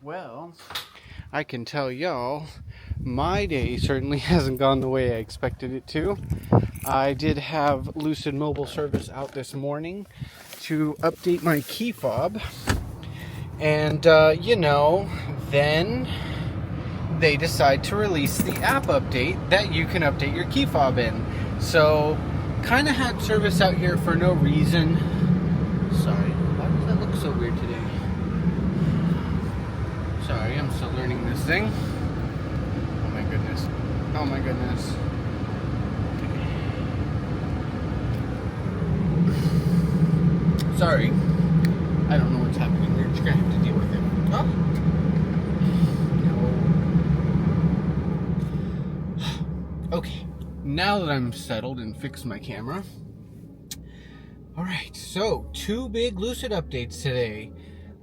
Well, I can tell y'all, my day certainly hasn't gone the way I expected it to. I did have Lucid Mobile Service out this morning to update my key fob. And, then they decide to release the app update that you can update your key fob in. So, kind of had service out here for no reason. Sorry, why does that look so weird today? Sorry, I'm still learning this thing. Oh my goodness. Oh my goodness. Sorry. I don't know what's happening. We're just gonna have to deal with it. Oh. No. Okay. Now that I'm settled and fixed my camera. Alright, so 2 big Lucid updates today.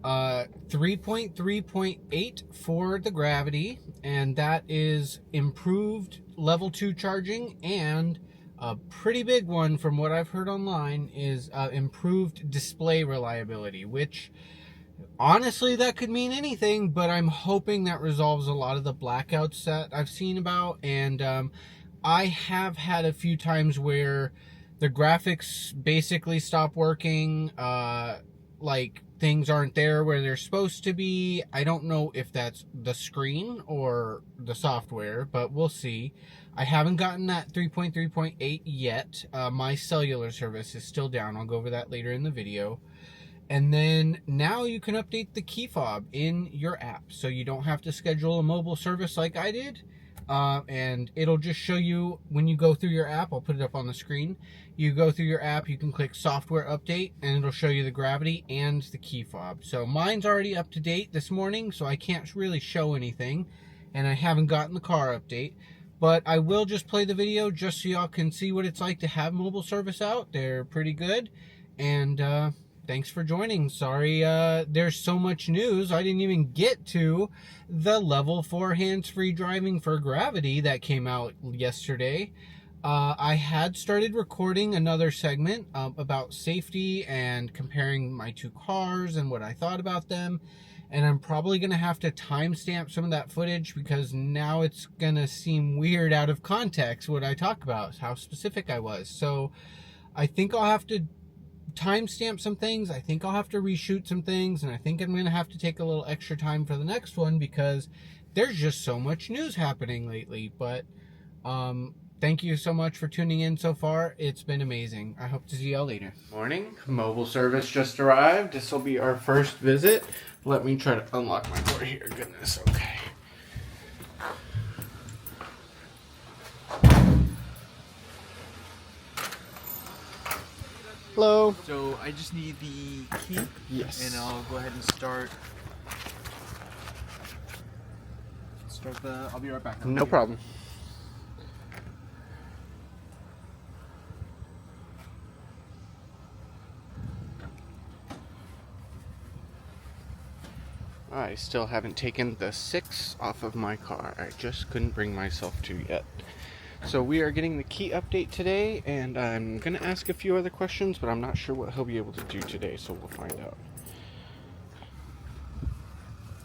3.3.8 for the Gravity, and that is improved level 2 charging, and a pretty big one from what I've heard online is improved display reliability, which honestly that could mean anything, but I'm hoping that resolves a lot of the blackouts that I've seen about. And I have had a few times where the graphics basically stop working, like things aren't there where they're supposed to be. I don't know if that's the screen or the software, but we'll see. I haven't gotten that 3.3.8 yet. My cellular service is still down. I'll go over that later in the video. And then now you can update the key fob in your app, so you don't have to schedule a mobile service like I did. And it'll just show you when you go through your app. I'll put it up on the screen. You go through your app, you can click software update, and it'll show you the Gravity and the key fob. So mine's already up to date this morning, so I can't really show anything, and I haven't gotten the car update. But I will just play the video just so y'all can see what it's like to have mobile service out. They're pretty good, and thanks for joining. Sorry, there's so much news. I didn't even get to the level 4 hands-free driving for Gravity that came out yesterday. I had started recording another segment about safety and comparing my two cars and what I thought about them. And I'm probably going to have to timestamp some of that footage because now it's going to seem weird out of context what I talk about, how specific I was. So I think I'll have to timestamp some things. I think I'll have to reshoot some things, and I think I'm going to have to take a little extra time for the next one because there's just so much news happening lately. But thank you so much for tuning in so far. It's been amazing. I hope to see y'all later. Morning. Mobile service just arrived. This will be our first visit. Let me try to unlock my door here. Goodness, okay. Hello. So I just need the key. Yes. And I'll go ahead and start the. I'll be right back. No problem. I still haven't taken the 6 off of my car. I just couldn't bring myself to yet. So we are getting the key update today, and I'm going to ask a few other questions, but I'm not sure what he'll be able to do today, so we'll find out.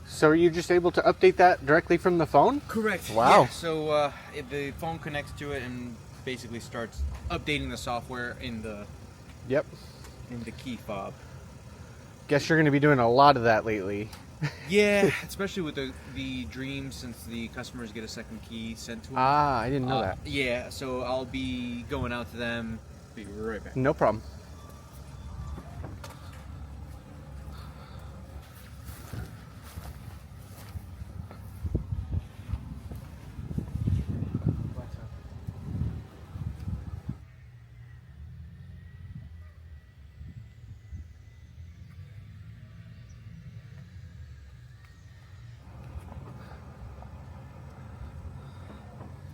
So are you just able to update that directly from the phone? Correct. Wow. Yeah, so if the phone connects to it and basically starts updating the software in the key fob. Guess you're going to be doing a lot of that lately. Yeah, especially with the Dream, since the customers get a second key sent to them. Ah, I didn't know that. Yeah, so I'll be going out to them. Be right back. No problem.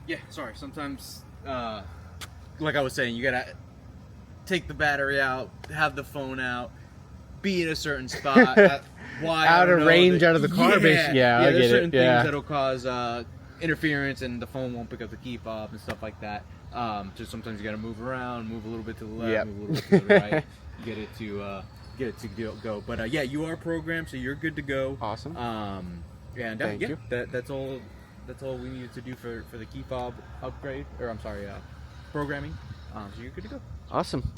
Yeah, sorry. Sometimes, like I was saying, you gotta take the battery out, have the phone out, be in a certain spot. Why? Out of range, out of the car, basically. Yeah, I get it. There's certain things that'll cause interference, and the phone won't pick up the key fob and stuff like that. So sometimes you gotta move around, move a little bit to the left, move a little bit to the right, get it to get it to go. But yeah, you are programmed, so you're good to go. Awesome. And Thank you. that's all we needed to do for the key fob upgrade, or I'm sorry, programming. So you're good to go. Awesome.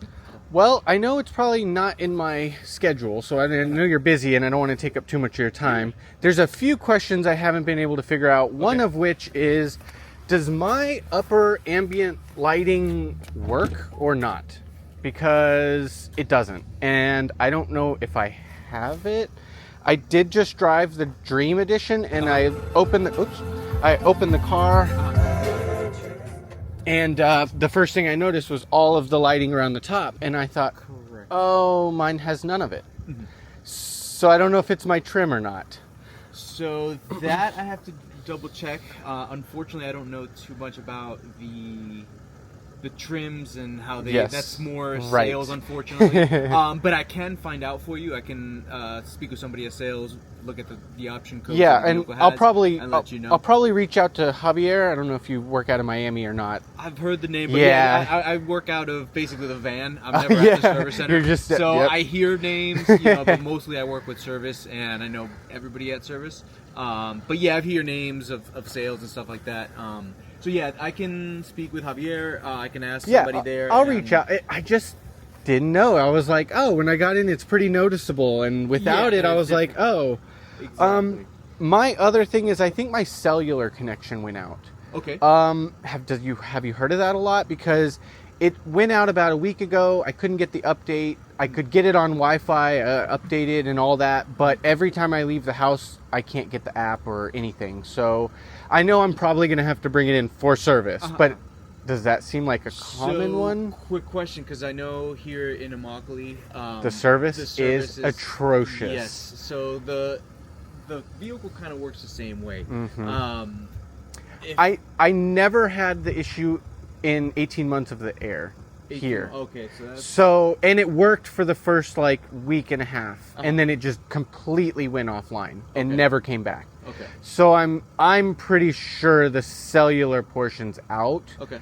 Well, I know it's probably not in my schedule, so I know you're busy and I don't want to take up too much of your time. There's a few questions I haven't been able to figure out. One of which is, does my upper ambient lighting work or not? Because it doesn't, and I don't know if I have it. I did just drive the Dream Edition, and I opened the car. And the first thing I noticed was all of the lighting around the top. And I thought, oh, mine has none of it. Mm-hmm. So I don't know if it's my trim or not. So that I have to double check. Unfortunately, I don't know too much about the trims and how they, that's more sales, unfortunately. But I can find out for you. I can speak with somebody at sales, look at the option code. Yeah, and I'll probably let you know. I'll probably reach out to Javier. I don't know if you work out of Miami or not. I've heard the name, but I work out of basically the van. I'm never at the service center. You're just, I hear names, but mostly I work with service, and I know everybody at service. But yeah, I hear names of sales and stuff like that. So yeah, I can speak with Javier. I can ask somebody there. I'll reach out. I just didn't know. I was like, oh, when I got in, it's pretty noticeable, and without it, I was like, oh. Exactly. My other thing is, I think my cellular connection went out. Okay. Have you heard of that a lot? Because it went out about a week ago. I couldn't get the update. I could get it on Wi-Fi, updated and all that, but every time I leave the house, I can't get the app or anything. So I know I'm probably going to have to bring it in for service, but does that seem like a common one? Quick question, because I know here in Immokalee, the service is atrocious. Yes, so the vehicle kind of works the same way. Mm-hmm. I never had the issue in 18 months of the Air here. Okay, and it worked for the first week and a half, and then it just completely went offline and never came back. Okay. So I'm pretty sure the cellular portion's out. Okay.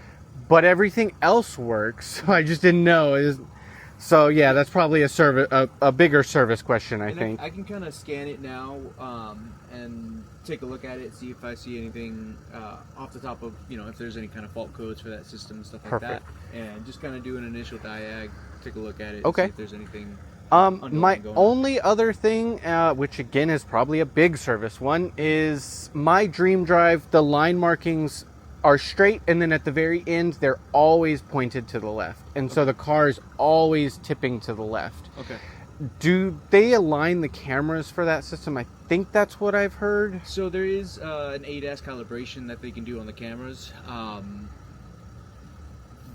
But everything else works. So I just didn't know. So yeah, that's probably a bigger service question, I think. I can kind of scan it now and take a look at it, see if I see anything off the top of, if there's any kind of fault codes for that system and stuff like that. And just kind of do an initial diag, take a look at it, see if there's anything. My only other thing, which again is probably a big service one, is my Dream Drive, the line markings are straight, and then at the very end they're always pointed to the left, and so the car is always tipping to the left. Okay. Do they align the cameras for that system? I think that's what I've heard. So there is an ADAS calibration that they can do on the cameras.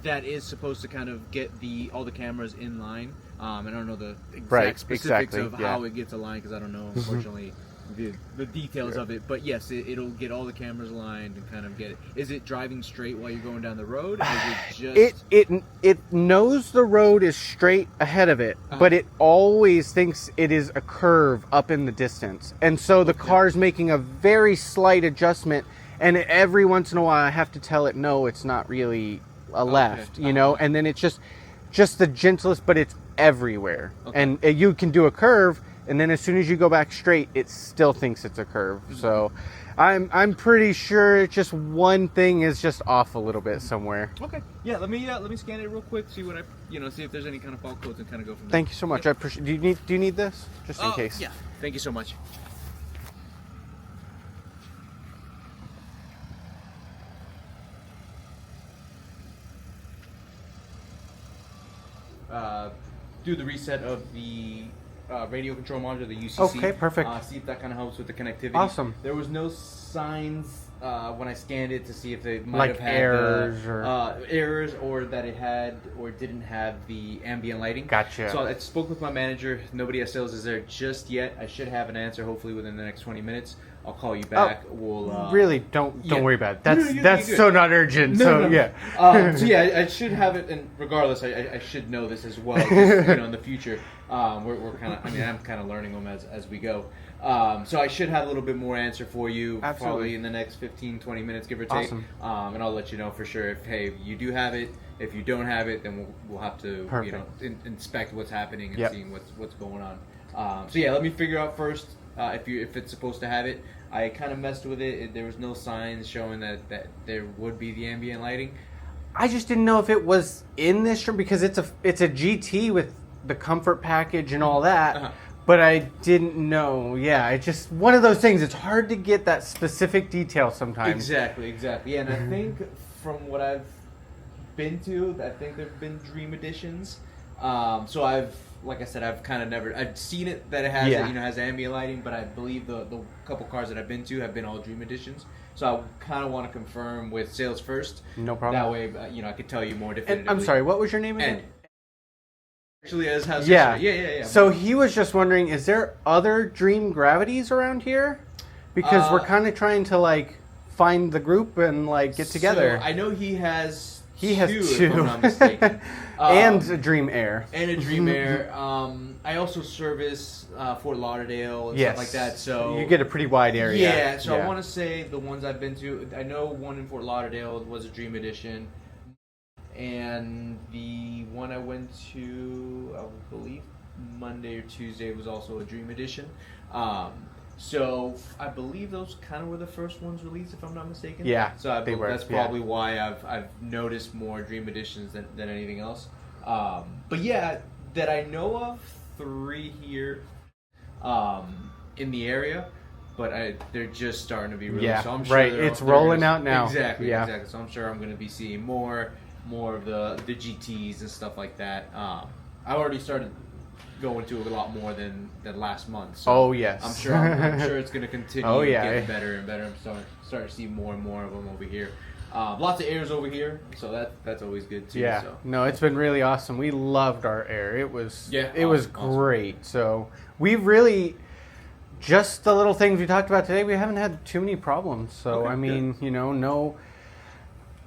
That is supposed to kind of get all the cameras in line. I don't know the exact specifics of how it gets aligned, because I don't know, unfortunately, the details of it. But yes, it'll get all the cameras aligned and kind of get it. Is it driving straight while you're going down the road? Or is it just... It knows the road is straight ahead of it, but it always thinks it is a curve up in the distance. And so the car's making a very slight adjustment, and every once in a while I have to tell it, no, it's not really a left, and then it's just the gentlest, but it's everywhere. And you can do a curve, and then as soon as you go back straight, it still thinks it's a curve. So I'm pretty sure it's just one thing is just off a little bit somewhere. Okay. Yeah, let me scan it real quick, see what see if there's any kind of fault codes, and kind of go from there. Thank you so much. I appreciate. Do you need this just in case? Yeah. Thank you so much. Do the reset of the radio control module, the UCC. Okay, perfect. See if that kind of helps with the connectivity. Awesome. There was no signs when I scanned it to see if they might have had errors or that it had or didn't have the ambient lighting. Gotcha. So I spoke with my manager. Nobody at sales is there just yet. I should have an answer hopefully within the next 20 minutes. I'll call you back. Really don't worry about it. That's so not urgent. So I should have it, and regardless, I should know this as well. Just, in the future, we're kind of. I'm kind of learning them as we go. So I should have a little bit more answer for you probably in the next 15-20 minutes, give or take. Awesome. And I'll let you know for sure if, hey, you do have it. If you don't have it, then we'll have to inspect what's happening and seeing what's going on. So yeah, let me figure out first if it's supposed to have it. I kind of messed with it. There was no signs showing that there would be the ambient lighting. I just didn't know if it was in this trim because it's a GT with the comfort package and all that. But I didn't know. Yeah, it's just one of those things. It's hard to get that specific detail sometimes. Exactly. Yeah, and I think from what I've been to, I think there've been Dream Editions. So I've kind of never. I've seen it that it has has ambient lighting, but I believe the couple cars that I've been to have been all Dream Editions. So I kind of want to confirm with sales first. No problem. That way, I could tell you more definitively. And I'm sorry, what was your name again? Actually, as house. Yeah. So he was just wondering, is there other Dream Gravities around here? Because we're kind of trying to find the group and get together. So I know he has. He has two. If I'm not mistaken. And a Dream Air. I also service Fort Lauderdale and stuff like that. So you get a pretty wide area. Yeah. So I want to say the ones I've been to. I know one in Fort Lauderdale was a Dream Edition, and the one I went to, I believe Monday or Tuesday, was also a Dream Edition. So I believe those kind of were the first ones released, if I'm not mistaken. Yeah, they were. That's probably why I've noticed more Dream Editions than anything else. But yeah, that I know of, 3 here in the area, but they're just starting to be released. Yeah, so I'm sure it's rolling out now. Exactly. So I'm sure I'm going to be seeing more of the GTs and stuff like that. I already started going to a lot more than last month. So yes. I'm sure it's going to continue getting better and better. I'm starting to see more and more of them over here. Lots of airs over here, so that's always good too. Yeah. So. No, it's been really awesome. We loved our air. It was great. Awesome. So we really, just the little things we talked about today, we haven't had too many problems. So I mean, no.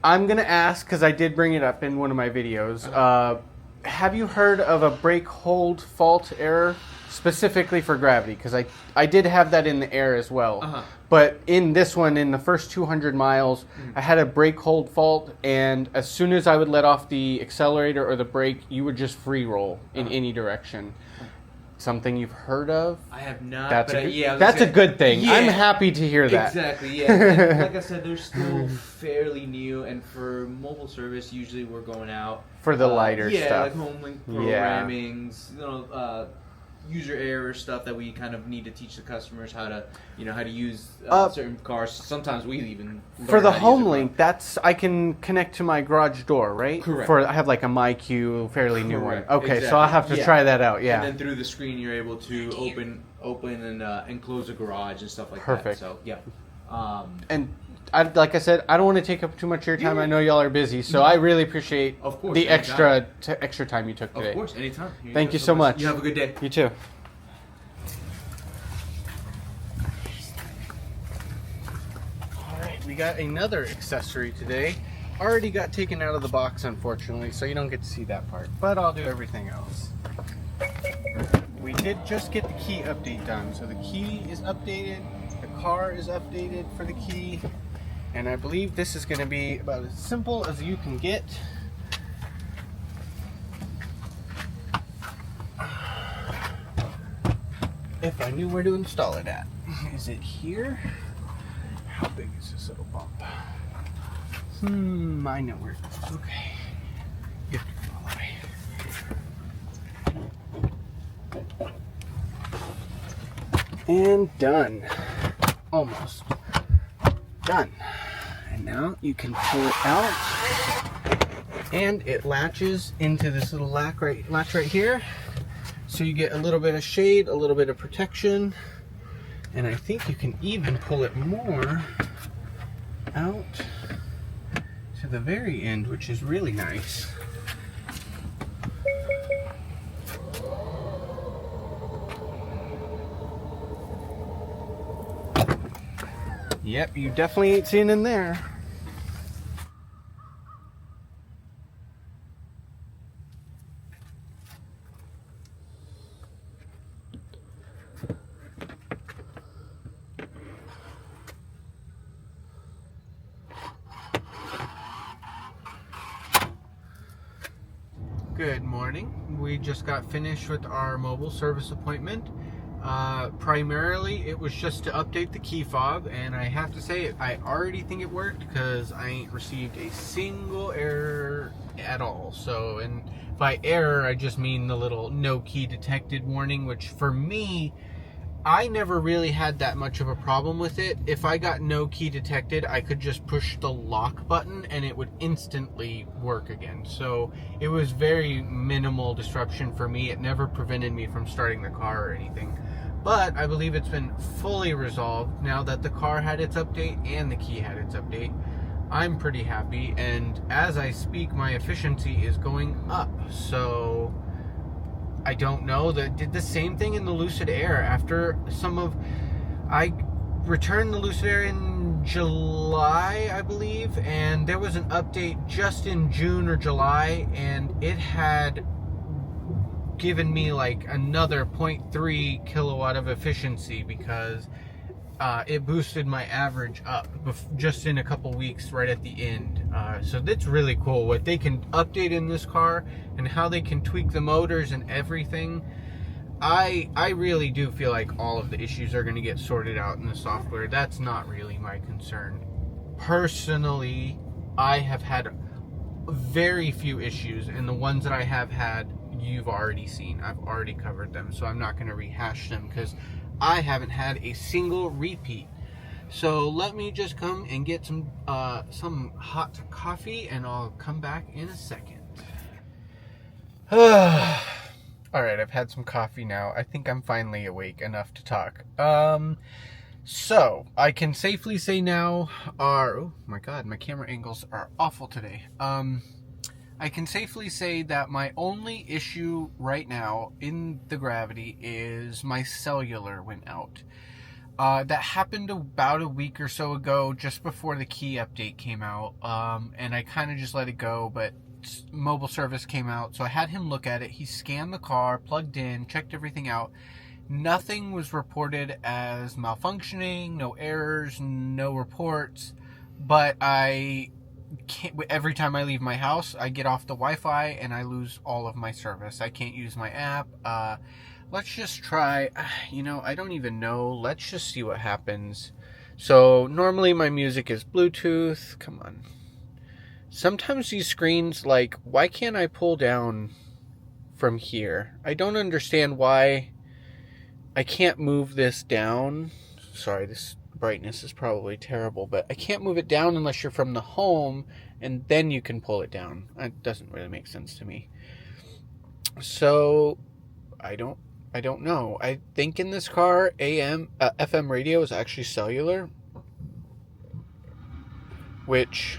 I'm gonna ask because I did bring it up in one of my videos. Have you heard of a brake hold fault error specifically for Gravity? Because I did have that in the Air as well. But in this one, in the first 200 miles, I had a brake hold fault, and as soon as I would let off the accelerator or the brake, you would just free roll in any direction. Something you've heard of? I have not. That's a good thing. Yeah, I'm happy to hear that. Exactly. Yeah. And like I said, they're still fairly new, and for mobile service, usually we're going out for the lighter stuff. Yeah, like home link programmings, user error stuff that we kind of need to teach the customers how to use certain cars. Sometimes we even for the home link. I can connect to my garage door, right? Correct. I have like a MyQ fairly new one. Okay, exactly. So I'll have to try that out. Yeah. And then through the screen, you're able to open and close the garage and stuff like Perfect. that. So yeah. And like I said, I don't want to take up too much of your time. I know y'all are busy, so I really appreciate the extra time you took today. Of course, anytime. Thank you so much. You have a good day. You too. All right, we got another accessory today. Already got taken out of the box, unfortunately, so you don't get to see that part, but I'll do everything else. We did just get the key update done, so the key is updated, the car is updated for the key. And I believe this is going to be about as simple as you can get. If I knew where to install it at. Is it here? How big is this little bump? I know where it is. Okay. You have to follow me. And done. Almost. Done. And now you can pull it out, and it latches into this little latch right here, so you get a little bit of shade, a little bit of protection, and I think you can even pull it more out to the very end, which is really nice. Yep, you definitely ain't seeing in there. Good morning. We just got finished with our mobile service appointment. Primarily, it was just to update the key fob, and I have to say, I already think it worked because I ain't received a single error at all. So, and by error, I just mean the little no key detected warning, which for me, I never really had that much of a problem with it. If I got no key detected, I could just push the lock button and it would instantly work again. So it was very minimal disruption for me. It never prevented me from starting the car or anything. But I believe it's been fully resolved now that the car had its update and the key had its update. I'm pretty happy, and as I speak, my efficiency is going up. So I don't know. Did the same thing in the Lucid Air. After I returned the Lucid Air in July, I believe, and there was an update just in June or July, and it had given me like another 0.3 kilowatt of efficiency because it boosted my average up just in a couple weeks right at the end. So that's really cool what they can update in this car and how they can tweak the motors and everything. I really do feel like all of the issues are going to get sorted out in the software. That's not really my concern. Personally, I have had very few issues, and the ones that I have had, you've already seen. I've already covered them, so I'm not going to rehash them because I haven't had a single repeat. So let me just come and get some hot coffee, and I'll come back in a second. Alright, I've had some coffee now. I think I'm finally awake enough to talk. So I can safely say now oh my god, my camera angles are awful today. I can safely say that my only issue right now in the Gravity is my cellular went out. That happened about a week or so ago, just before the key update came out, and I kind of just let it go, but mobile service came out, so I had him look at it. He scanned the car, plugged in, checked everything out. Nothing was reported as malfunctioning, no errors, no reports, but every time I leave my house, I get off the Wi-Fi and I lose all of my service. I can't use my app. Let's just try, I don't even know. Let's just see what happens. So normally my music is Bluetooth. Come on. Sometimes these screens, like, why can't I pull down from here? I don't understand why I can't move this down. Sorry, this brightness is probably terrible, but I can't move it down unless you're from the home, and then you can pull it down. It doesn't really make sense to me. So I don't know. I think in this car, FM radio is actually cellular, which,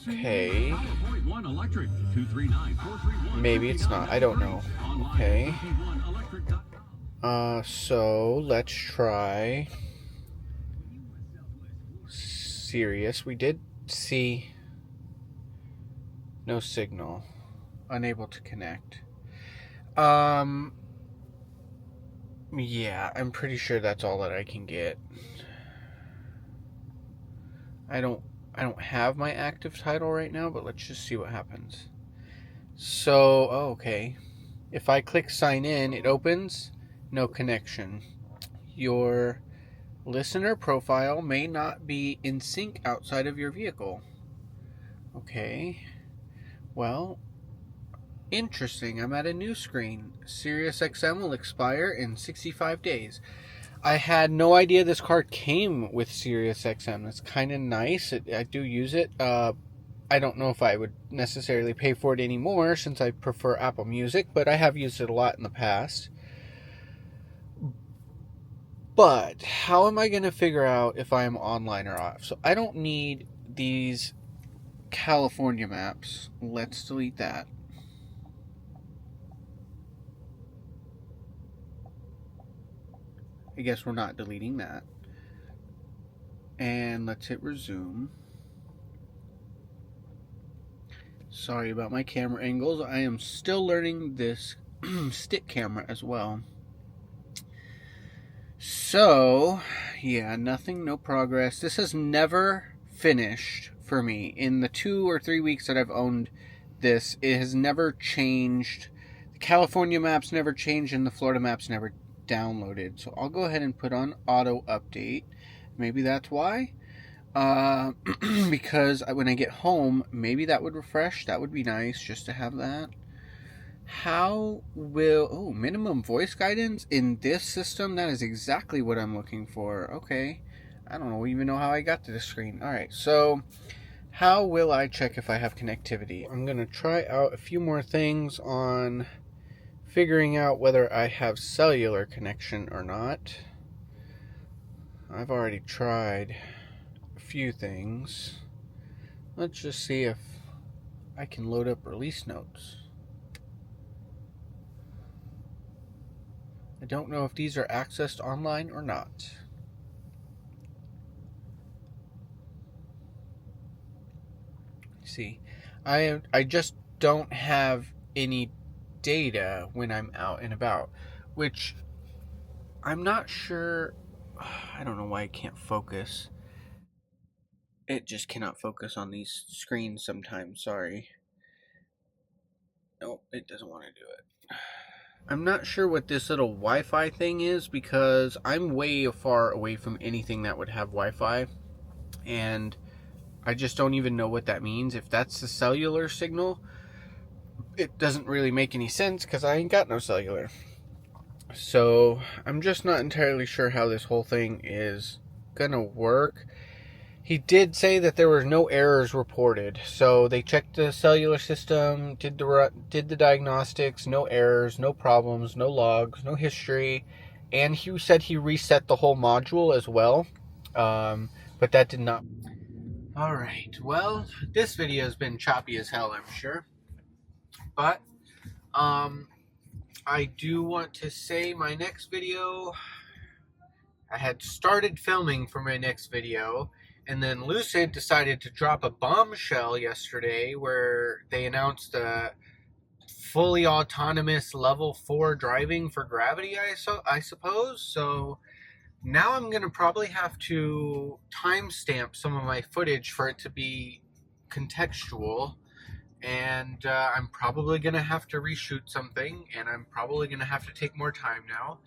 okay, maybe it's not. I don't know. Okay. So let's try Sirius. We did see no signal, unable to connect. Yeah, I'm pretty sure that's all that I can get. I don't have my active title right now, but let's just see what happens. So, okay. If I click sign in, it opens. No connection. Your listener profile may not be in sync outside of your vehicle. Okay. Well, interesting. I'm at a new screen. SiriusXM will expire in 65 days. I had no idea this card came with SiriusXM. That's kind of nice. I do use it. I don't know if I would necessarily pay for it anymore since I prefer Apple Music, but I have used it a lot in the past. But how am I going to figure out if I am online or off? So I don't need these California maps. Let's delete that. I guess we're not deleting that. And let's hit resume. Sorry about my camera angles. I am still learning this stick camera as well. So, yeah, nothing, no progress. This has never finished for me. In the 2 or 3 weeks that I've owned this, it has never changed. The California maps never changed and the Florida maps never downloaded. So I'll go ahead and put on auto update. Maybe that's why. Because when I get home, maybe that would refresh. That would be nice just to have that. How will... minimum voice guidance in this system? That is exactly what I'm looking for. Okay. I don't even know how I got to this screen. Alright, so how will I check if I have connectivity? I'm going to try out a few more things on figuring out whether I have cellular connection or not. I've already tried a few things. Let's just see if I can load up release notes. I don't know if these are accessed online or not. See, I just don't have any data when I'm out and about, which I'm not sure. I don't know why I can't focus. It just cannot focus on these screens sometimes. Sorry. Nope, it doesn't want to do it. I'm not sure what this little Wi-Fi thing is because I'm way far away from anything that would have Wi-Fi, and I just don't even know what that means. If that's the cellular signal, it doesn't really make any sense because I ain't got no cellular. So I'm just not entirely sure how this whole thing is gonna work. He did say that there were no errors reported, so they checked the cellular system, did the diagnostics, no errors, no problems, no logs, no history, and he said he reset the whole module as well, but that did not. Alright, well, this video has been choppy as hell, I'm sure, but I do want to say my next video, I had started filming for my next video, and then Lucid decided to drop a bombshell yesterday where they announced a fully autonomous level 4 driving for Gravity, I suppose. So now I'm going to probably have to timestamp some of my footage for it to be contextual. And I'm probably going to have to reshoot something, and I'm probably going to have to take more time now.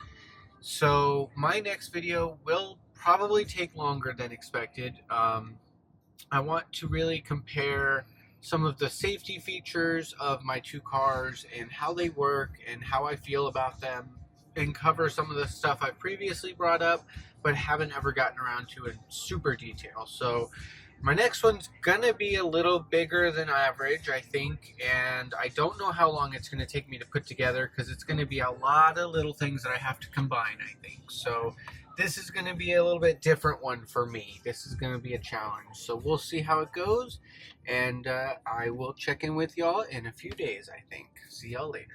So my next video will probably take longer than expected. I want to really compare some of the safety features of my two cars and how they work and how I feel about them, and cover some of the stuff I've previously brought up but haven't ever gotten around to in super detail. So my next one's gonna be a little bigger than average, I think, and I don't know how long it's gonna take me to put together because it's gonna be a lot of little things that I have to combine, I think. So this is gonna be a little bit different one for me. This is gonna be a challenge. So we'll see how it goes, and I will check in with y'all in a few days, I think. See y'all later.